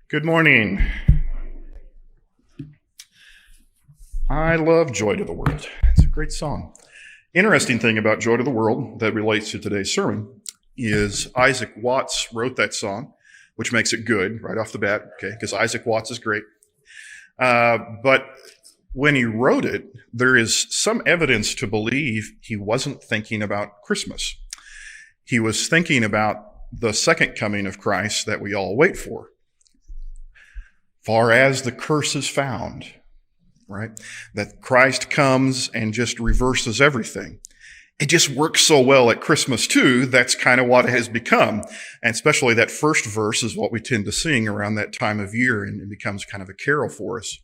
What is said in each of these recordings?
Good morning. I love Joy to the World. It's a great song. Interesting thing about Joy to the World that relates to today's sermon is Isaac Watts wrote that song, which makes it good right off the bat, okay, because Isaac Watts is great. But when he wrote it, there is some evidence to believe he wasn't thinking about Christmas. He was thinking about the second coming of Christ that we all wait for. Far as the curse is found, right? That Christ comes and just reverses everything. It just works so well at Christmas too. That's kind of what it has become. And especially that first verse is what we tend to sing around that time of year, and it becomes kind of a carol for us.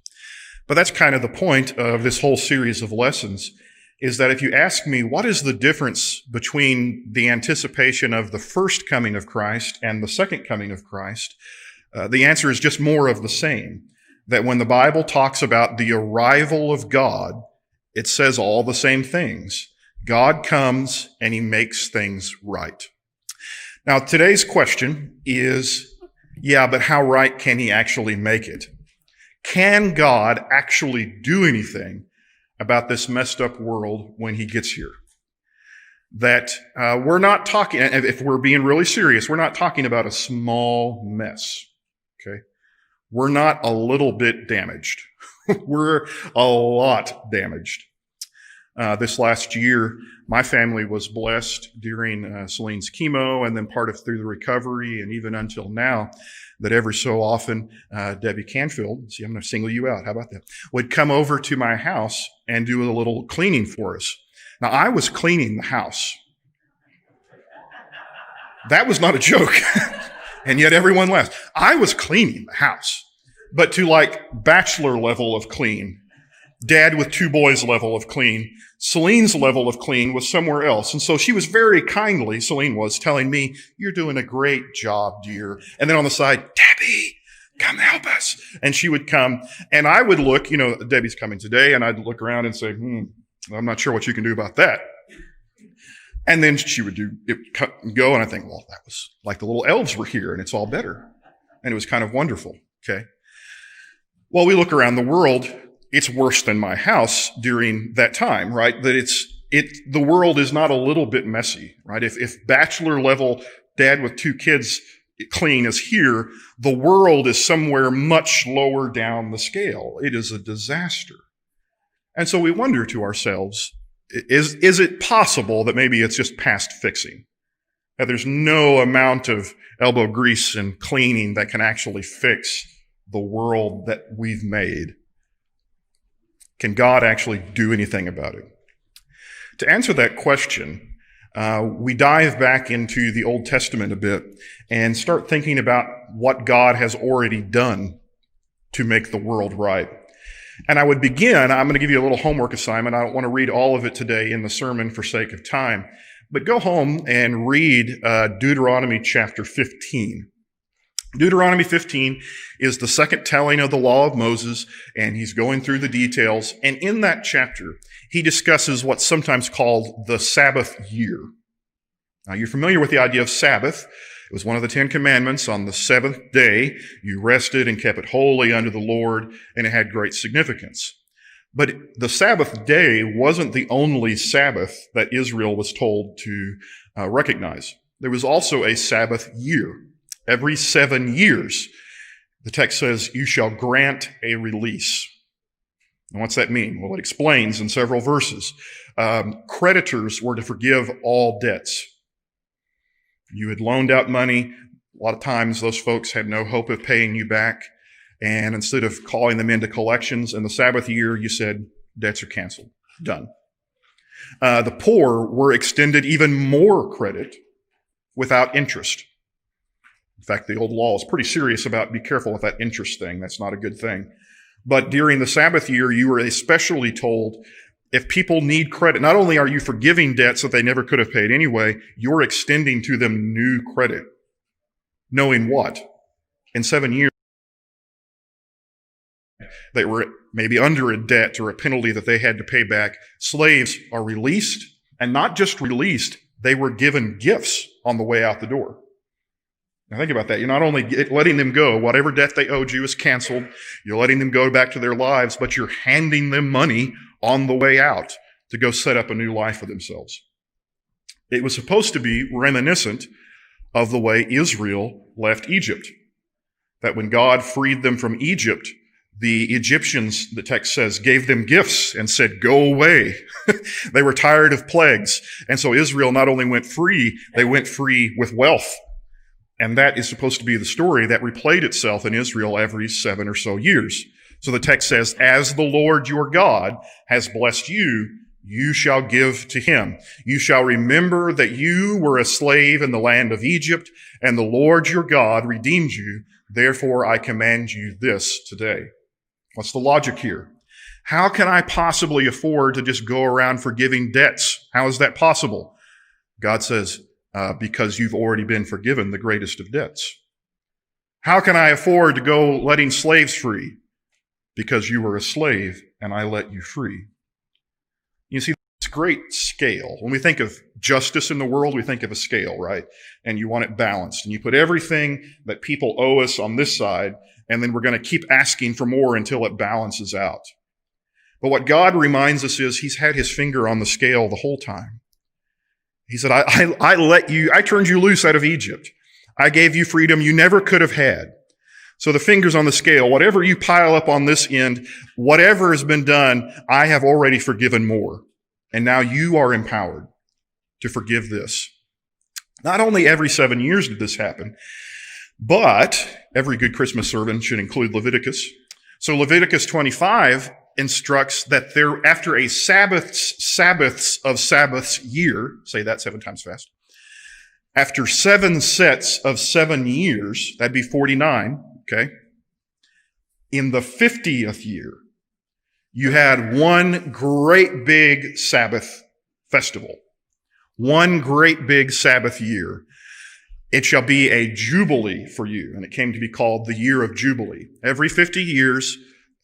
But that's kind of the point of this whole series of lessons, is that if you ask me, what is the difference between the anticipation of the first coming of Christ and the second coming of Christ? The answer is just more of the same. That when the Bible talks about the arrival of God, it says all the same things. God comes and he makes things right. Now, today's question is, but how right can he actually make it? Can God actually do anything about this messed up world when he gets here? That we're not talking, if we're being really serious, we're not talking about a small mess. Okay. We're not a little bit damaged. We're a lot damaged. This last year, my family was blessed during Celine's chemo and then through the recovery and even until now that every so often Debbie Canfield, see, I'm going to single you out. How about that? Would come over to my house and do a little cleaning for us. Now, I was cleaning the house. That was not a joke. And yet everyone laughs. I was cleaning the house, but to like bachelor level of clean, dad with two boys level of clean. Celine's level of clean was somewhere else. And so she was very kindly, Celine was, telling me, "You're doing a great job, dear." And then on the side, "Debbie, come help us." And she would come and I would look, Debbie's coming today, and I'd look around and say, I'm not sure what you can do about that. And then she would cut and go, and I think, well, that was like the little elves were here, and it's all better. And it was kind of wonderful, okay? Well, we look around the world, it's worse than my house during that time, right? That the world is not a little bit messy, right? If bachelor level dad with two kids clean is here, the world is somewhere much lower down the scale. It is a disaster. And so we wonder to ourselves, is it possible that maybe it's just past fixing? That there's no amount of elbow grease and cleaning that can actually fix the world that we've made? Can God actually do anything about it? To answer that question, we dive back into the Old Testament a bit and start thinking about what God has already done to make the world right. And I'm going to give you a little homework assignment. I don't want to read all of it today in the sermon for sake of time, but go home and read Deuteronomy chapter 15. Deuteronomy 15 is the second telling of the law of Moses, and he's going through the details. And in that chapter, he discusses what's sometimes called the Sabbath year. Now, you're familiar with the idea of Sabbath. It was one of the 10 commandments. On the seventh day, you rested and kept it holy unto the Lord, and it had great significance. But the Sabbath day wasn't the only Sabbath that Israel was told to recognize. There was also a Sabbath year. Every 7 years, the text says, you shall grant a release. And what's that mean? Well, it explains in several verses. Creditors were to forgive all debts. You had loaned out money. A lot of times those folks had no hope of paying you back. And instead of calling them into collections in the Sabbath year, you said, debts are canceled. Done. The poor were extended even more credit without interest. In fact, the old law is pretty serious about be careful with that interest thing. That's not a good thing. But during the Sabbath year, you were especially told, if people need credit, not only are you forgiving debts that they never could have paid anyway, you're extending to them new credit. Knowing what? In 7 years, they were maybe under a debt or a penalty that they had to pay back. Slaves are released, and not just released, they were given gifts on the way out the door. Now think about that. You're not only letting them go, whatever debt they owed you is canceled. You're letting them go back to their lives, but you're handing them money on the way out to go set up a new life for themselves. It was supposed to be reminiscent of the way Israel left Egypt. That when God freed them from Egypt, the Egyptians, the text says, gave them gifts and said, go away. They were tired of plagues. And so Israel not only went free, they went free with wealth. And that is supposed to be the story that replayed itself in Israel every 7 or so years. So the text says, as the Lord your God has blessed you, you shall give to him. You shall remember that you were a slave in the land of Egypt, and the Lord your God redeemed you. Therefore, I command you this today. What's the logic here? How can I possibly afford to just go around forgiving debts? How is that possible? God says, because you've already been forgiven the greatest of debts. How can I afford to go letting slaves free? Because you were a slave and I let you free. You see, it's great scale. When we think of justice in the world, we think of a scale, right? And you want it balanced. And you put everything that people owe us on this side, and then we're going to keep asking for more until it balances out. But what God reminds us is he's had his finger on the scale the whole time. He said, I turned you loose out of Egypt. I gave you freedom you never could have had. So the finger's on the scale. Whatever you pile up on this end, whatever has been done, I have already forgiven more. And now you are empowered to forgive this. Not only every 7 years did this happen, but every good Christmas sermon should include Leviticus. So Leviticus 25 instructs that there, after a Sabbaths of Sabbaths year, say that 7 times fast, after 7 sets of 7 years, that'd be 49, okay? In the 50th year, you had one great big Sabbath festival. One great big Sabbath year. It shall be a jubilee for you. And it came to be called the year of Jubilee. Every 50 years,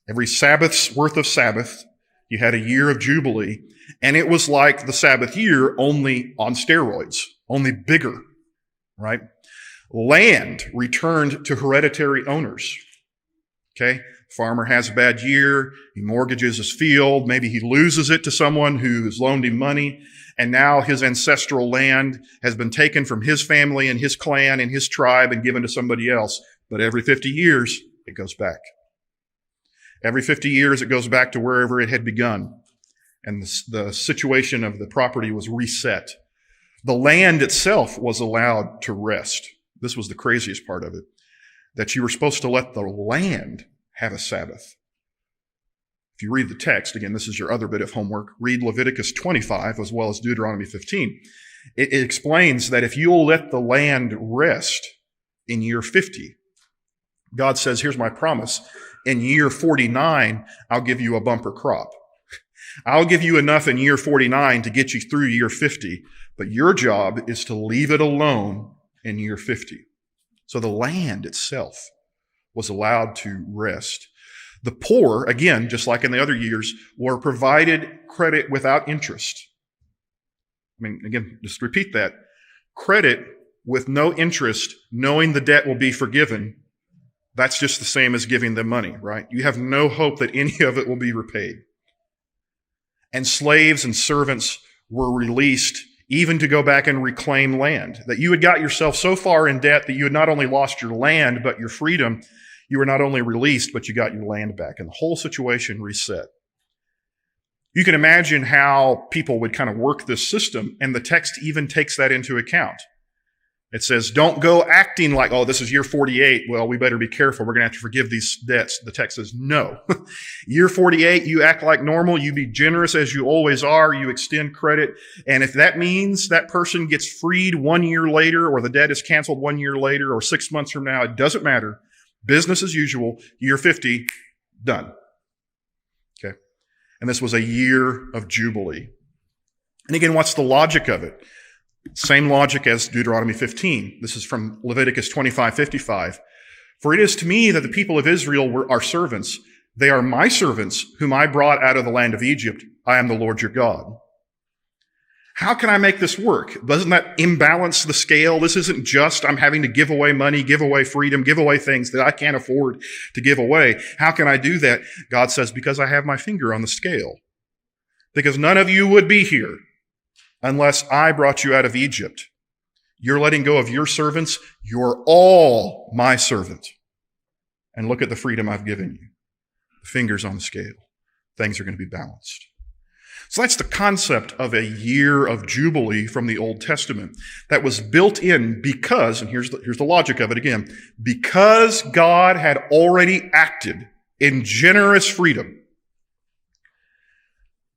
every Sabbath's worth of Sabbath, you had a year of Jubilee. And it was like the Sabbath year, only on steroids, only bigger, right? Land returned to hereditary owners. Okay? Farmer has a bad year. He mortgages his field. Maybe he loses it to someone who has loaned him money. And now his ancestral land has been taken from his family and his clan and his tribe and given to somebody else. But every 50 years, it goes back. Every 50 years, it goes back to wherever it had begun. And the situation of the property was reset. The land itself was allowed to rest. This was the craziest part of it, that you were supposed to let the land have a Sabbath. If you read the text, again, this is your other bit of homework, read Leviticus 25 as well as Deuteronomy 15. It explains that if you'll let the land rest in year 50, God says, here's my promise. In year 49, I'll give you a bumper crop. I'll give you enough in year 49 to get you through year 50, but your job is to leave it alone in year 50. So the land itself was allowed to rest. The poor, again, just like in the other years, were provided credit without interest. I mean, again, just repeat that. Credit with no interest, knowing the debt will be forgiven, that's just the same as giving them money, right? You have no hope that any of it will be repaid. And slaves and servants were released even to go back and reclaim land. That you had got yourself so far in debt that you had not only lost your land, but your freedom. You were not only released, but you got your land back. And the whole situation reset. You can imagine how people would kind of work this system, and the text even takes that into account. It says, don't go acting like, oh, this is year 48. Well, we better be careful. We're going to have to forgive these debts. The text says, no. Year 48, you act like normal. You be generous as you always are. You extend credit. And if that means that person gets freed 1 year later, or the debt is canceled 1 year later, or 6 months from now, it doesn't matter. Business as usual. Year 50, done. Okay. And this was a year of Jubilee. And again, what's the logic of it? Same logic as Deuteronomy 15. This is from Leviticus 25:55. For it is to me that the people of Israel are servants. They are my servants, whom I brought out of the land of Egypt. I am the Lord your God. How can I make this work? Doesn't that imbalance the scale? This isn't just I'm having to give away money, give away freedom, give away things that I can't afford to give away. How can I do that? God says, because I have my finger on the scale. Because none of you would be here unless I brought you out of Egypt. You're letting go of your servants. You're all my servant. And look at the freedom I've given you. The finger's on the scale. Things are going to be balanced. So that's the concept of a year of Jubilee from the Old Testament that was built in because, and here's the logic of it again, because God had already acted in generous freedom,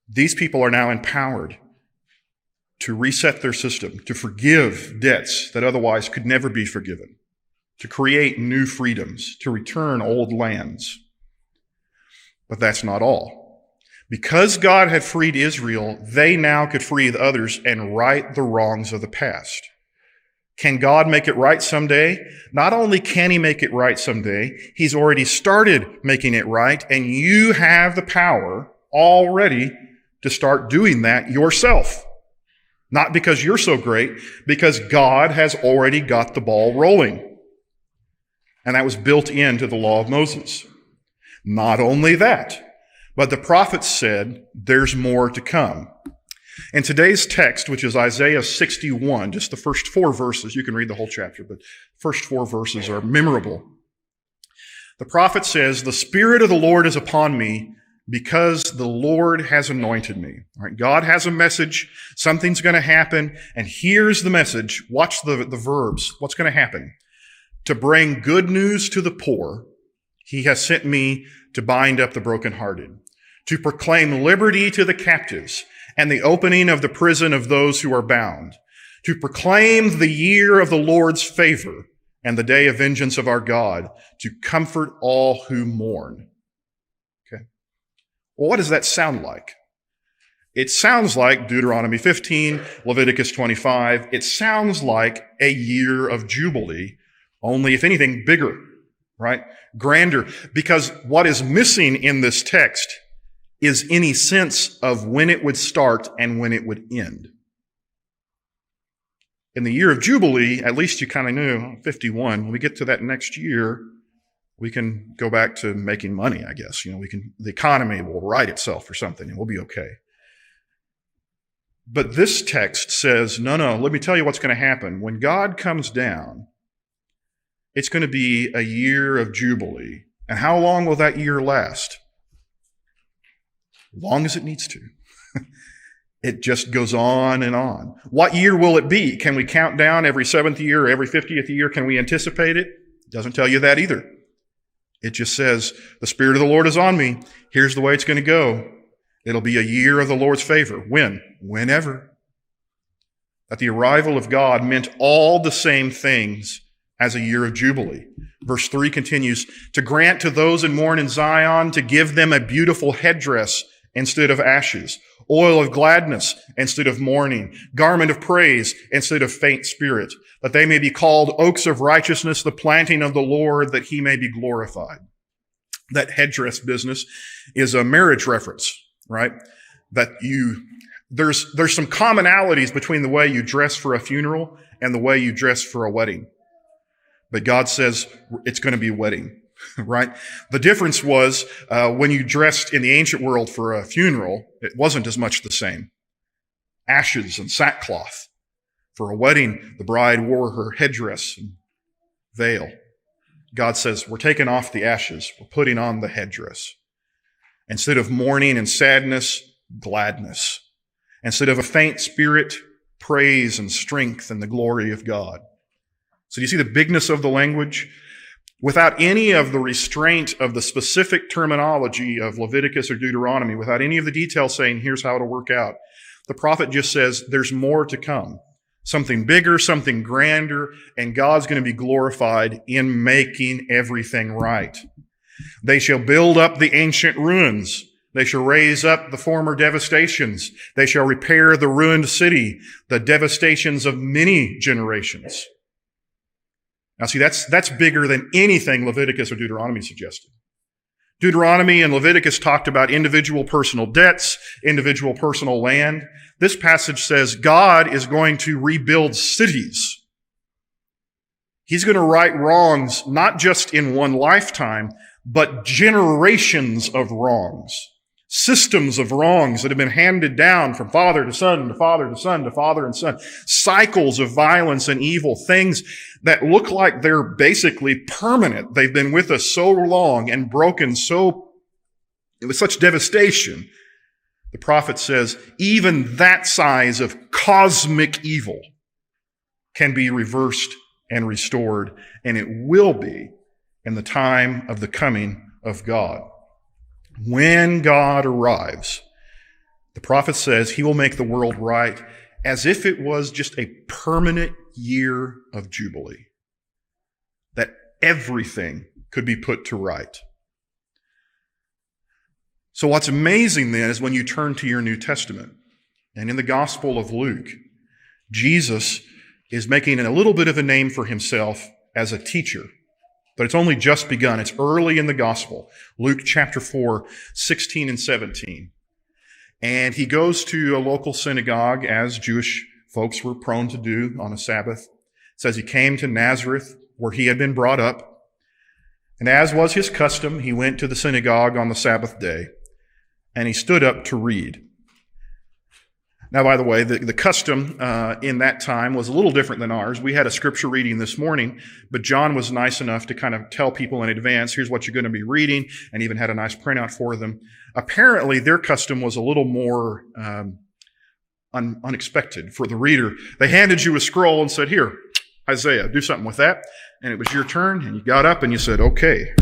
these people are now empowered to reset their system, to forgive debts that otherwise could never be forgiven, to create new freedoms, to return old lands. But that's not all. Because God had freed Israel, they now could free the others and right the wrongs of the past. Can God make it right someday? Not only can he make it right someday, he's already started making it right, and you have the power already to start doing that yourself. Not because you're so great, because God has already got the ball rolling. And that was built into the law of Moses. Not only that, but the prophets said there's more to come. In today's text, which is Isaiah 61, just the first 4 verses, you can read the whole chapter, but the first 4 verses are memorable. The prophet says, "The Spirit of the Lord is upon me because the Lord has anointed me." All right, God has a message. Something's going to happen. And here's the message. Watch the verbs. What's going to happen? To bring good news to the poor, he has sent me to bind up the brokenhearted, to proclaim liberty to the captives and the opening of the prison of those who are bound, to proclaim the year of the Lord's favor and the day of vengeance of our God, to comfort all who mourn. Okay. Well, what does that sound like? It sounds like Deuteronomy 15, Leviticus 25. It sounds like a year of Jubilee, only if anything bigger, right? Grander. Because what is missing in this text is any sense of when it would start and when it would end. In the year of Jubilee, at least you kind of knew, 51, when we get to that next year, we can go back to making money, I guess. The economy will right itself or something and we'll be okay. But this text says, no, let me tell you what's going to happen. When God comes down, it's going to be a year of Jubilee. And how long will that year last? Long as it needs to. It just goes on and on. What year will it be? Can we count down every 7th year or every 50th year? Can we anticipate it? It doesn't tell you that either. It just says, the Spirit of the Lord is on me. Here's the way it's going to go. It'll be a year of the Lord's favor. When? Whenever. That the arrival of God meant all the same things as a year of Jubilee. Verse 3 continues, to grant to those in mourn in Zion, to give them a beautiful headdress instead of ashes, oil of gladness instead of mourning, garment of praise instead of faint spirit, that they may be called oaks of righteousness, the planting of the Lord, that he may be glorified. That headdress business is a marriage reference, right? There's some commonalities between the way you dress for a funeral and the way you dress for a wedding. But God says it's going to be a wedding, right? The difference was when you dressed in the ancient world for a funeral, it wasn't as much the same. Ashes and sackcloth. For a wedding, the bride wore her headdress and veil. God says, we're taking off the ashes. We're putting on the headdress. Instead of mourning and sadness, gladness. Instead of a faint spirit, praise and strength and the glory of God. So do you see the bigness of the language? Without any of the restraint of the specific terminology of Leviticus or Deuteronomy, without any of the details saying, here's how it'll work out, the prophet just says, there's more to come. Something bigger, something grander, and God's going to be glorified in making everything right. They shall build up the ancient ruins. They shall raise up the former devastations. They shall repair the ruined city, the devastations of many generations. Now see, that's bigger than anything Leviticus or Deuteronomy suggested. Deuteronomy and Leviticus talked about individual personal debts, individual personal land. This passage says God is going to rebuild cities. He's going to right wrongs, not just in one lifetime, but generations of wrongs. Systems of wrongs that have been handed down from father to son, to father to son, to father and son. Cycles of violence and evil, things that look like they're basically permanent. They've been with us so long and broken with such devastation. The prophet says even that size of cosmic evil can be reversed and restored, and it will be in the time of the coming of God. When God arrives, the prophet says he will make the world right as if it was just a permanent year of jubilee, that everything could be put to right. So what's amazing then is when you turn to your New Testament, and in the Gospel of Luke, Jesus is making a little bit of a name for himself as a teacher. But it's only just begun. It's early in the gospel. Luke chapter 4, 16 and 17. And he goes to a local synagogue, as Jewish folks were prone to do on a Sabbath. It says he came to Nazareth, where he had been brought up. And as was his custom, he went to the synagogue on the Sabbath day, and he stood up to read. Now, by the way, the custom in that time was a little different than ours. We had a scripture reading this morning, but John was nice enough to kind of tell people in advance, here's what you're going to be reading, and even had a nice printout for them. Apparently, their custom was a little more unexpected for the reader. They handed you a scroll and said, here, Isaiah, do something with that. And it was your turn, and you got up and you said, okay,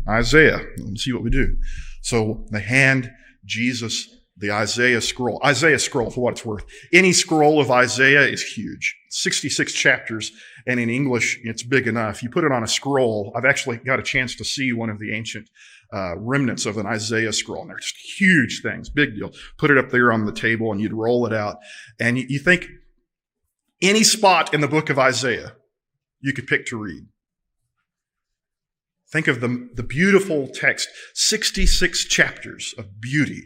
Isaiah, let's see what we do. So they hand Jesus the Isaiah scroll. Isaiah scroll, for what it's worth. Any scroll of Isaiah is huge. 66 chapters, and in English, it's big enough. You put it on a scroll. I've actually got a chance to see one of the ancient remnants of an Isaiah scroll. And they're just huge things, big deal. Put it up there on the table, and you'd roll it out. And you think any spot in the book of Isaiah you could pick to read. Think of the beautiful text, 66 chapters of beauty.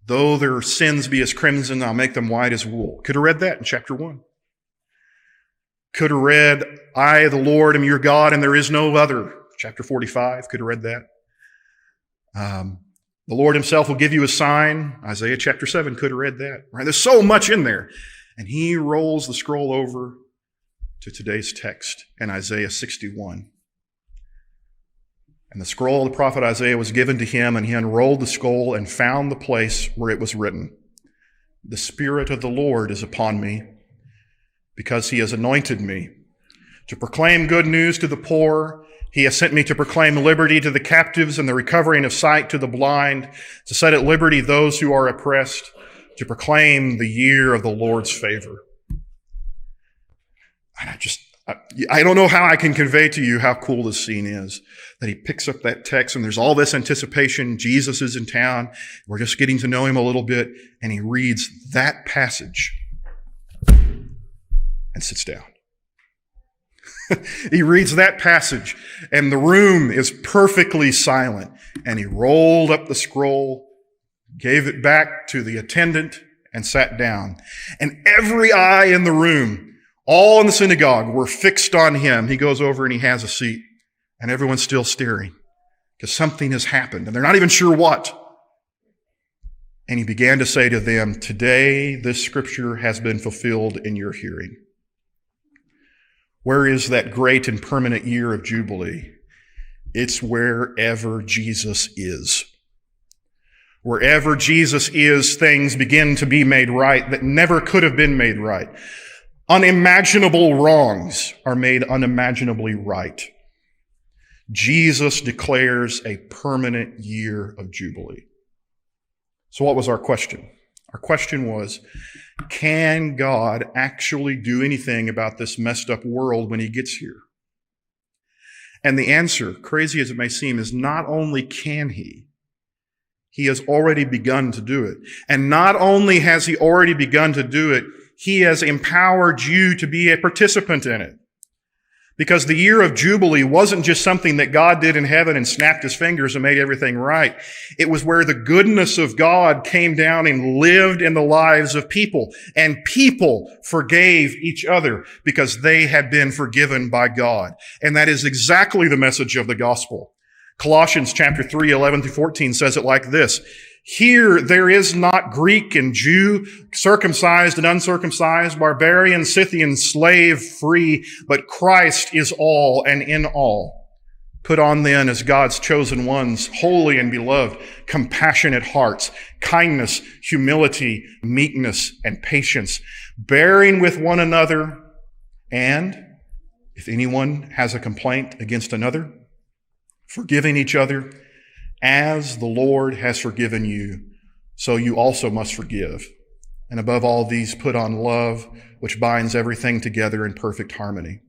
Though their sins be as crimson, I'll make them white as wool. Could have read that in chapter 1. Could have read, I, the Lord, am your God, and there is no other. Chapter 45, could have read that. The Lord himself will give you a sign. Isaiah chapter 7, could have read that. Right? There's so much in there. And he rolls the scroll over to today's text in Isaiah 61. And the scroll of the prophet Isaiah was given to him, and he unrolled the scroll and found the place where it was written, the Spirit of the Lord is upon me, because he has anointed me to proclaim good news to the poor. He has sent me to proclaim liberty to the captives and the recovering of sight to the blind, to set at liberty those who are oppressed, to proclaim the year of the Lord's favor. I don't know how I can convey to you how cool this scene is, that he picks up that text and there's all this anticipation. Jesus is in town. We're just getting to know him a little bit. And he reads that passage and sits down. He reads that passage and the room is perfectly silent. And he rolled up the scroll, gave it back to the attendant, and sat down. And every eye in the room, all in the synagogue, were fixed on him. He goes over and he has a seat. And everyone's still staring because something has happened. And they're not even sure what. And he began to say to them, today this scripture has been fulfilled in your hearing. Where is that great and permanent year of Jubilee? It's wherever Jesus is. Wherever Jesus is, things begin to be made right that never could have been made right. Unimaginable wrongs are made unimaginably right. Jesus declares a permanent year of Jubilee. So what was our question? Our question was, can God actually do anything about this messed up world when he gets here? And the answer, crazy as it may seem, is not only can he has already begun to do it. And not only has he already begun to do it, he has empowered you to be a participant in it. Because the year of Jubilee wasn't just something that God did in heaven and snapped his fingers and made everything right. It was where the goodness of God came down and lived in the lives of people. And people forgave each other because they had been forgiven by God. And that is exactly the message of the gospel. Colossians chapter 3, 11 through 14 says it like this. Here there is not Greek and Jew, circumcised and uncircumcised, barbarian, Scythian, slave, free, but Christ is all and in all. Put on then as God's chosen ones, holy and beloved, compassionate hearts, kindness, humility, meekness, and patience, bearing with one another, and if anyone has a complaint against another, forgiving each other, as the Lord has forgiven you, so you also must forgive. And above all these, put on love, which binds everything together in perfect harmony.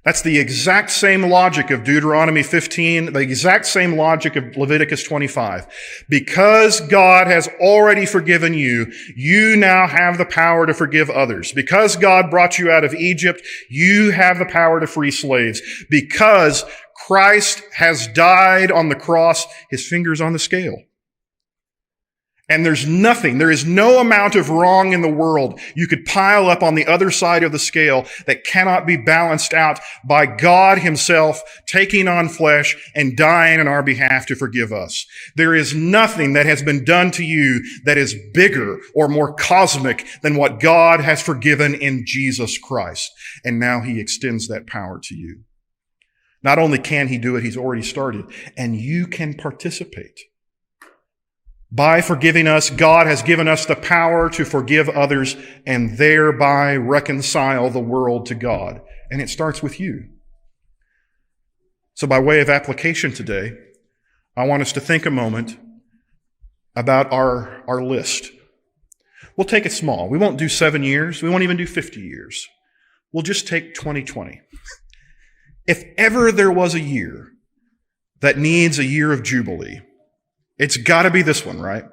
That's the exact same logic of Deuteronomy 15, the exact same logic of Leviticus 25. Because God has already forgiven you, you now have the power to forgive others. Because God brought you out of Egypt, you have the power to free slaves. Because Christ has died on the cross, his finger's on the scale. And there is no amount of wrong in the world you could pile up on the other side of the scale that cannot be balanced out by God himself taking on flesh and dying on our behalf to forgive us. There is nothing that has been done to you that is bigger or more cosmic than what God has forgiven in Jesus Christ. And now he extends that power to you. Not only can he do it, he's already started, and you can participate. By forgiving us, God has given us the power to forgive others and thereby reconcile the world to God. And it starts with you. So by way of application today, I want us to think a moment about our list. We'll take it small. We won't do 7 years. We won't even do 50 years. We'll just take 2020. If ever there was a year that needs a year of Jubilee, it's got to be this one, right?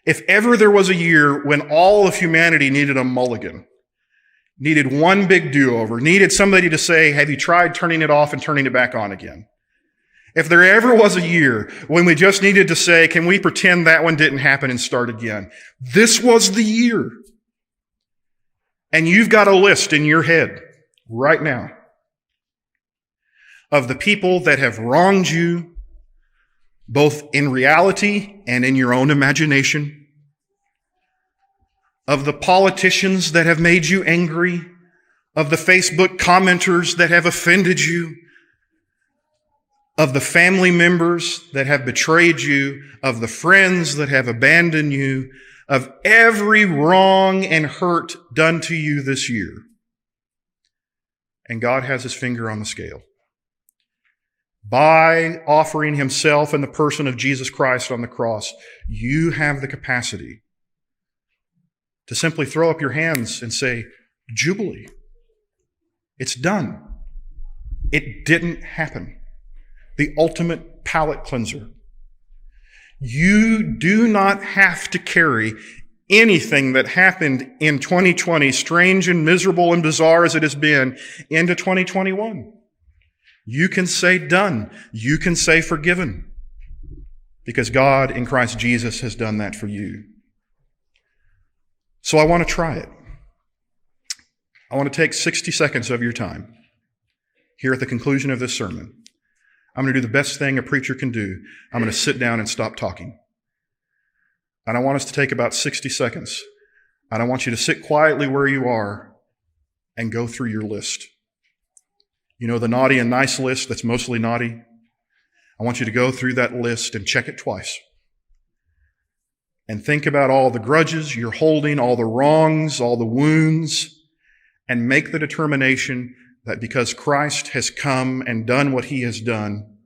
If ever there was a year when all of humanity needed a mulligan, needed one big do-over, needed somebody to say, have you tried turning it off and turning it back on again? If there ever was a year when we just needed to say, can we pretend that one didn't happen and start again? This was the year. And you've got a list in your head right now of the people that have wronged you, both in reality and in your own imagination, of the politicians that have made you angry, of the Facebook commenters that have offended you, of the family members that have betrayed you, of the friends that have abandoned you, of every wrong and hurt done to you this year. And God has his finger on the scale. By offering himself in the person of Jesus Christ on the cross, you have the capacity to simply throw up your hands and say, Jubilee. It's done. It didn't happen. The ultimate palate cleanser. You do not have to carry anything that happened in 2020, strange and miserable and bizarre as it has been, into 2021. You can say done. You can say forgiven. Because God in Christ Jesus has done that for you. So I want to try it. I want to take 60 seconds of your time here at the conclusion of this sermon. I'm going to do the best thing a preacher can do. I'm going to sit down and stop talking. And I want us to take about 60 seconds. And I want you to sit quietly where you are and go through your list. You know, the naughty and nice list that's mostly naughty? I want you to go through that list and check it twice. And think about all the grudges you're holding, all the wrongs, all the wounds, and make the determination that because Christ has come and done what he has done,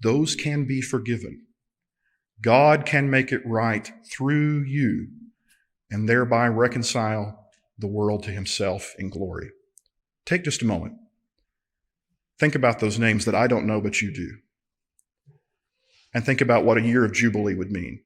those can be forgiven. God can make it right through you and thereby reconcile the world to himself in glory. Take just a moment. Think about those names that I don't know, but you do. And think about what a year of Jubilee would mean.